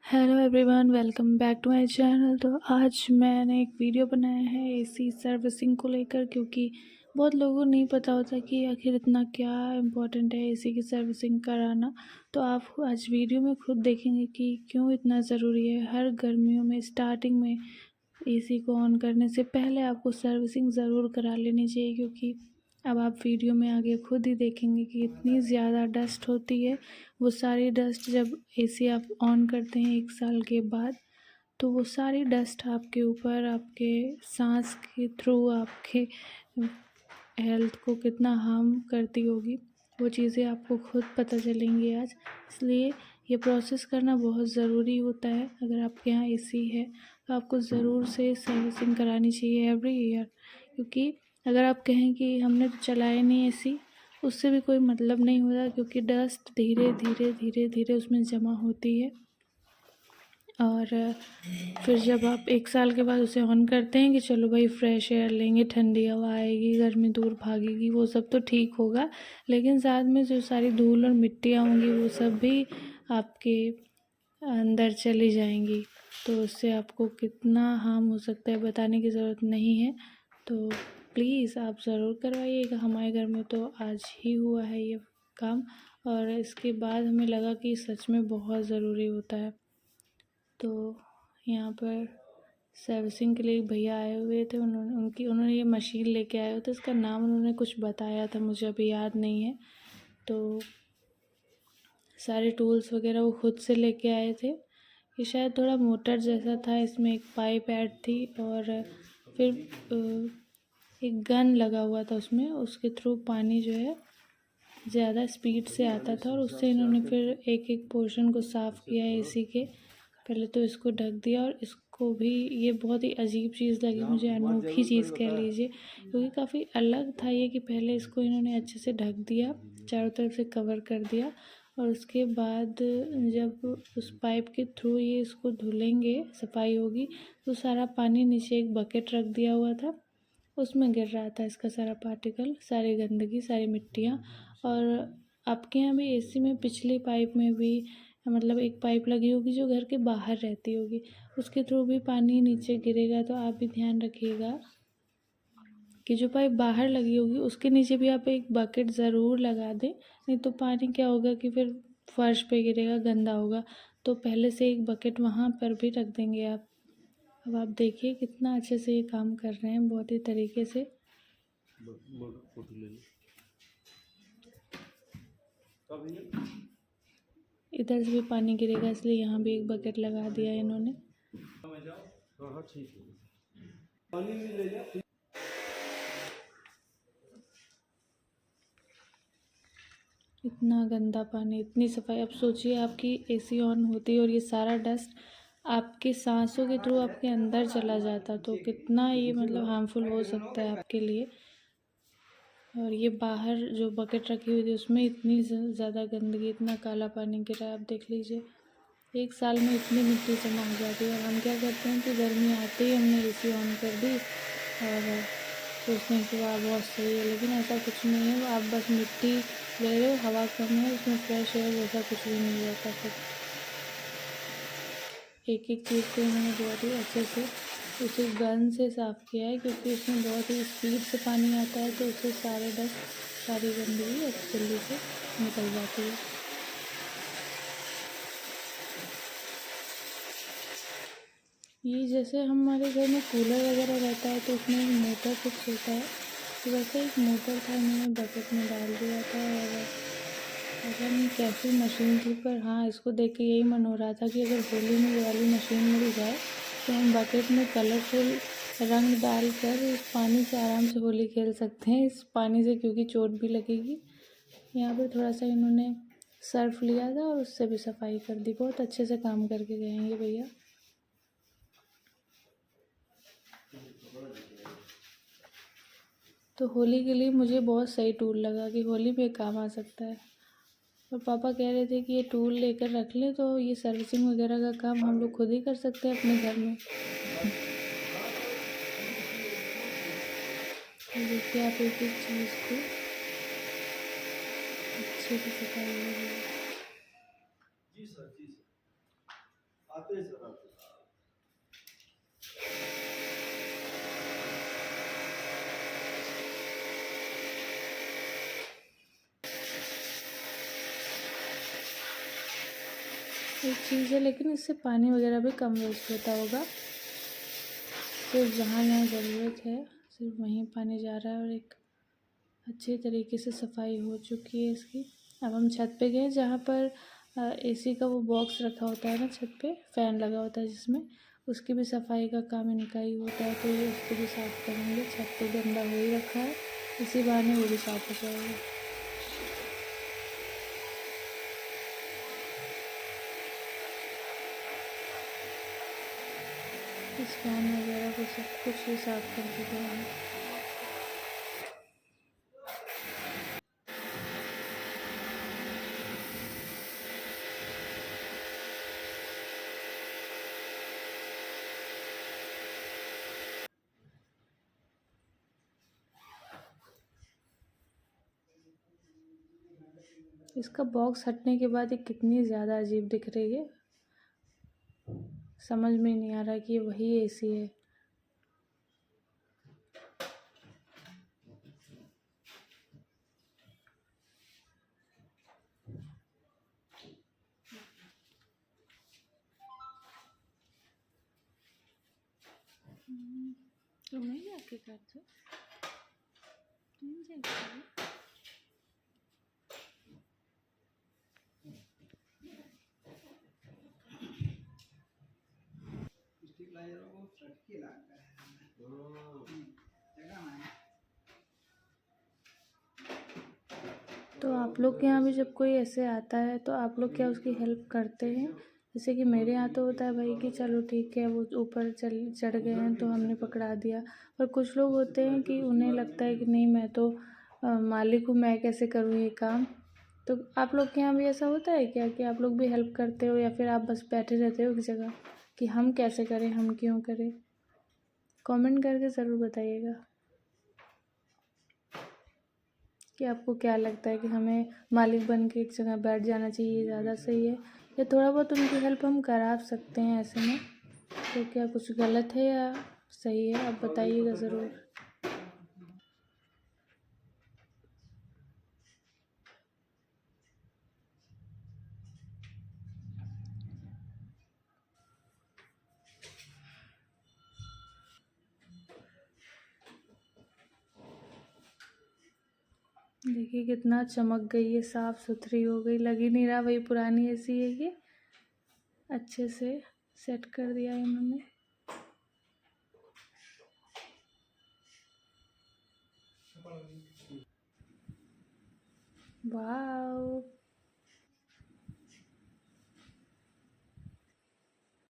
Hello everyone, welcome back to my channel. तो आज मैंने एक वीडियो बनाया है एसी सर्विसिंग को लेकर, क्योंकि बहुत लोगों को नहीं पता होता कि आखिर इतना क्या इम्पोर्टेंट है एसी की सर्विसिंग कराना। तो आप आज वीडियो में खुद देखेंगे कि क्यों इतना ज़रूरी है। हर गर्मियों में स्टार्टिंग में एसी को ऑन करने से पहले आपको सर्विसिंग ज़रूर करा लेनी चाहिए, क्योंकि अब आप वीडियो में आगे खुद ही देखेंगे कि इतनी ज़्यादा डस्ट होती है। वो सारी डस्ट जब एसी आप ऑन करते हैं 1 साल के बाद, तो वो सारी डस्ट आपके ऊपर, आपके सांस के थ्रू आपके हेल्थ को कितना हार्म करती होगी, वो चीज़ें आपको खुद पता चलेंगी आज। इसलिए ये प्रोसेस करना बहुत ज़रूरी होता है। अगर आपके यहाँ एसी है तो आपको ज़रूर से सर्विसिंग करानी चाहिए एवरी ईयर, क्योंकि अगर आप कहें कि हमने तो चलाया नहीं एसी, उससे भी कोई मतलब नहीं होता, क्योंकि डस्ट धीरे धीरे धीरे धीरे उसमें जमा होती है। और फिर जब आप 1 साल के बाद उसे ऑन करते हैं कि चलो भाई फ्रेश एयर लेंगे, ठंडी हवा आएगी, गर्मी दूर भागेगी, वो सब तो ठीक होगा, लेकिन साथ में जो सारी धूल और मिट्टियाँ होंगी वो सब भी आपके अंदर चली जाएंगी। तो उससे आपको कितना हार्म हो सकता है बताने की ज़रूरत नहीं है। तो प्लीज़ आप ज़रूर करवाइएगा। हमारे घर में तो आज ही हुआ है ये काम, और इसके बाद हमें लगा कि सच में बहुत ज़रूरी होता है। तो यहाँ पर सर्विसिंग के लिए एक भैया आए हुए थे, उन्होंने ये मशीन लेके आए हुए थे। इसका नाम उन्होंने कुछ बताया था, मुझे अभी याद नहीं है। तो सारे टूल्स वगैरह वो खुद से लेके आए थे। ये शायद थोड़ा मोटर जैसा था, इसमें एक पाइप ऐड थी, और फिर एक गन लगा हुआ था उसमें, उसके थ्रू पानी जो है ज़्यादा स्पीड से आता था, और उससे इन्होंने फिर एक एक पोर्शन को साफ़ किया एसी के। पहले तो इसको ढक दिया, और इसको भी, ये बहुत ही अजीब चीज़ लगी मुझे, अनोखी चीज़ कह लीजिए, क्योंकि काफ़ी अलग था ये कि पहले इसको इन्होंने अच्छे से ढक दिया, चारों तरफ से कवर कर दिया, और उसके बाद जब उस पाइप के थ्रू ये इसको धुलेंगे, सफाई होगी, तो सारा पानी नीचे एक बकेट रख दिया हुआ था, उसमें गिर रहा था इसका सारा पार्टिकल, सारी गंदगी, सारी मिट्टियाँ। और आपके यहाँ भी एसी में पिछली पाइप में भी, मतलब एक पाइप लगी होगी जो घर के बाहर रहती होगी, उसके थ्रू भी पानी नीचे गिरेगा। तो आप भी ध्यान रखिएगा कि जो पाइप बाहर लगी होगी उसके नीचे भी आप एक बकेट ज़रूर लगा दें, नहीं तो पानी क्या होगा कि फिर फर्श पे गिरेगा, गंदा होगा। तो पहले से एक बकेट वहाँ पर भी रख देंगे आप। अब आप देखिए कितना अच्छे से ये काम कर रहे हैं, बहुत ही तरीके से। इधर से भी पानी गिरेगा, इसलिए यहाँ भी एक बकेट लगा दिया है इन्होंने। इतना गंदा पानी, इतनी सफाई। अब सोचिए आपकी एसी ऑन होती और ये सारा डस्ट आपके सांसों के थ्रू आपके अंदर चला जाता, तो कितना ये मतलब हार्मफुल हो सकता है आपके लिए। और ये बाहर जो बकेट रखी हुई थी उसमें इतनी ज़्यादा गंदगी, इतना काला पानी गिरा है, आप देख लीजिए। 1 साल में इतनी मिट्टी जमा हो जाती है। और हम क्या करते हैं कि गर्मी आते ही हमने एसी ऑन कर दी, और सोचते हैं कि वाह बहुत सही है, लेकिन ऐसा कुछ नहीं है। आप बस मिट्टी ले रहे हो, हवा कम है उसमें, फ्रेश एयर जैसा कुछ भी नहीं रहता। फिर एक एक चीज़ को इन्होंने बहुत ही अच्छे से उसे गन से साफ़ किया है, क्योंकि उसमें बहुत ही स्पीड से पानी आता है, तो उससे सारे डस्ट, सारी गंदगी अच्छी जल्दी से निकल जाती है। ये जैसे हमारे घर में कूलर वगैरह रहता है तो उसमें एक मोटर फिक्स होता है, तो वैसे एक मोटर था, इन्होंने बकेट में डाल दिया था। और पता नहीं कैसी मशीन थी, पर हाँ, इसको देख के यही मन हो रहा था कि अगर होली में ये वाली मशीन मिल जाए तो हम बकेट में कलरफुल रंग डाल कर इस पानी से आराम से होली खेल सकते हैं, इस पानी से, क्योंकि चोट भी लगेगी। यहाँ पर थोड़ा सा इन्होंने सर्फ लिया था और उससे भी सफाई कर दी। बहुत अच्छे से काम करके गए हैं ये भैया। तो होली के लिए मुझे बहुत सही टूल लगा कि होली में काम आ सकता है। और पापा कह रहे थे कि ये टूल लेकर रख ले, तो ये सर्विसिंग वगैरह का काम हम लोग खुद ही कर सकते हैं अपने घर में। तो देखिए आप एक एक चीज़ को अच्छे से सफाई हो रही है। एक चीज़ है, लेकिन इससे पानी वगैरह भी कम वेस्ट होता होगा। सिर्फ जहाँ जहाँ ज़रूरत है सिर्फ वहीं पानी जा रहा है और एक अच्छे तरीके से सफाई हो चुकी है इसकी। अब हम छत पे गए जहाँ पर एसी का वो बॉक्स रखा होता है ना, छत पे फ़ैन लगा होता है जिसमें, उसकी भी सफाई का काम इनका ही होता है। तो ये उसको भी साफ़ करेंगे। छत तो गंदा हो ही रखा है, इसी बहाने वो भी साफ़ हो जाएगा। इस फैन वगैरह को सब कुछ ही साफ़ कर चुके हैं। इसका बॉक्स हटने के बाद ये कितनी ज़्यादा अजीब दिख रही है, समझ में नहीं आ रहा कि ये वही एसी है। तुम नहीं जाके करते, तुम जाके तो आप लोग के यहाँ भी जब कोई ऐसे आता है तो आप लोग क्या उसकी हेल्प करते हैं? जैसे कि मेरे यहाँ तो होता है भाई कि चलो ठीक है, वो ऊपर चढ़ गए हैं तो हमने पकड़ा दिया। पर कुछ लोग होते हैं कि उन्हें लगता है कि नहीं, मैं तो मालिक हूँ, मैं कैसे करूँ ये काम। तो आप लोग के यहाँ भी ऐसा होता है क्या कि आप लोग भी हेल्प करते हो, या फिर आप बस बैठे रहते हो एक जगह कि हम कैसे करें, हम क्यों करें? कमेंट करके ज़रूर बताइएगा कि आपको क्या लगता है कि हमें मालिक बन के एक जगह बैठ जाना चाहिए, ज़्यादा सही है, या थोड़ा बहुत उनकी हेल्प हम करा सकते हैं ऐसे में? तो क्या कुछ गलत है या सही है, आप बताइएगा ज़रूर। देखिए कितना चमक गई है, साफ़ सुथरी हो गई, लग ही नहीं रहा वही पुरानी एसी है ये। अच्छे से सेट कर दिया इन्होंने। वाह।